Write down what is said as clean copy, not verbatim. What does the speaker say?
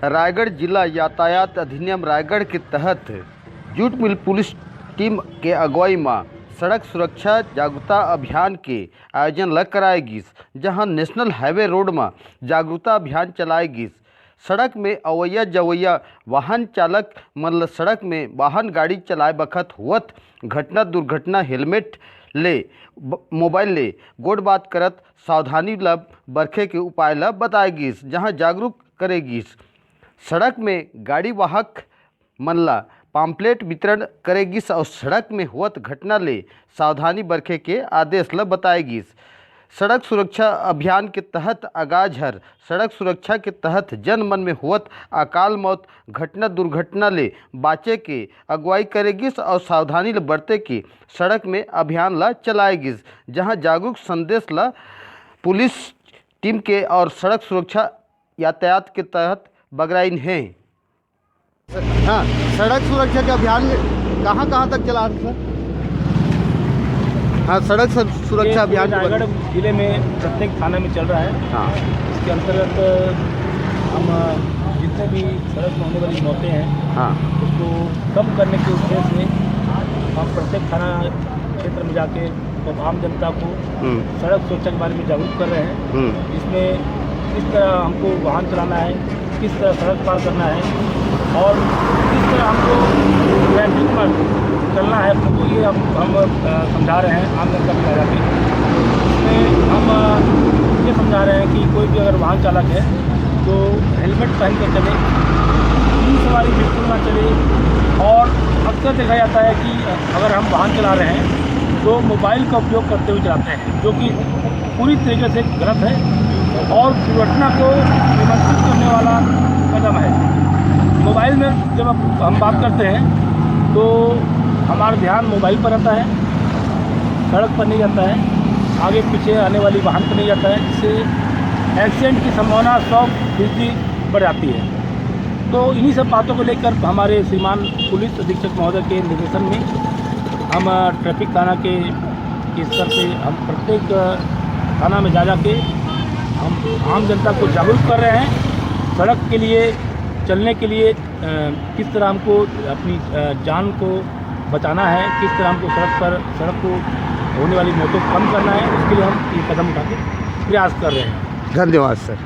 रायगढ़ जिला यातायात अधिनियम रायगढ़ के तहत जूट मिल पुलिस टीम के अगुवाई में सड़क सुरक्षा जागरूकता अभियान के आयोजन लग कराएगी, जहां नेशनल हाईवे रोड में जागरूकता अभियान चलाएगी। सड़क में अवैया जवैया वाहन चालक मतलब सड़क में वाहन गाड़ी चलाए बखत हुत घटना दुर्घटना हेलमेट ले मोबाइल ले गोड़ बात करत सावधानी ला बरखे के उपाय ला बताएगी, जहां जागरूक करेगी। सड़क में गाड़ी वाहक मनला पाम्पलेट वितरण करेगी और सड़क में हुत घटना ले सावधानी बरखे के आदेश ला बताएगी। सड़क सुरक्षा अभियान के तहत आगाज हर सड़क सुरक्षा के तहत जन मन में हुत अकाल मौत घटना दुर्घटना ले बाचे के अगुवाई करेगी और सावधानी ले बरते के सड़क में अभियान ला चलाएगी, जहां जागरूक संदेश ला पुलिस टीम के और सड़क सुरक्षा यातायात के तहत बगराइन है। हाँ, सड़क सुरक्षा के अभियान में कहाँ तक चला रहे हैं? हाँ, सड़क सुरक्षा अभियान रायगढ़ जिले में प्रत्येक थाना में चल रहा है। हाँ, इसके अंतर्गत हम जितने भी सड़क में होने वाली मौतें हैं, हाँ, उसको कम करने के उद्देश्य से हम प्रत्येक थाना क्षेत्र में जाके तो आम जनता को सड़क सुरक्षा के बारे में जागरूक कर रहे हैं, जिसमें किस तरह हमको वाहन चलाना है, किस तरह सड़क पार करना है और किस तरह हमको ट्रैफिक पर चलना है अपने को, ये हम समझा रहे हैं आम जनता को जाके। इसमें हम ये समझा रहे हैं कि कोई भी अगर वाहन चालक है तो हेलमेट पहन कर चले, तीन सवारी बिल्कुल ना चले। और अक्सर देखा जाता है कि अगर हम वाहन चला रहे हैं तो मोबाइल का उपयोग करते हुए चलाते हैं, जो कि पूरी तरीके से गलत है और दुर्घटना को नियंत्रित करने वाला कदम है। मोबाइल में जब हम बात करते हैं तो हमारा ध्यान मोबाइल पर रहता है, सड़क पर नहीं जाता है, आगे पीछे आने वाली वाहन पर नहीं जाता है, जिससे एक्सीडेंट की संभावना 100% बढ़ जाती है। तो इन्हीं सब बातों को लेकर हमारे श्रीमान पुलिस अधीक्षक महोदय के निर्देशन में हम ट्रैफिक थाना के स्तर पे हम प्रत्येक थाना में जा के हम आम जनता को जागरूक कर रहे हैं। सड़क के लिए चलने के लिए किस तरह हमको अपनी जान को बचाना है, किस तरह हमको सड़क को होने वाली मौतों को कम करना है, उसके लिए हम ये कदम उठा के प्रयास कर रहे हैं। धन्यवाद सर।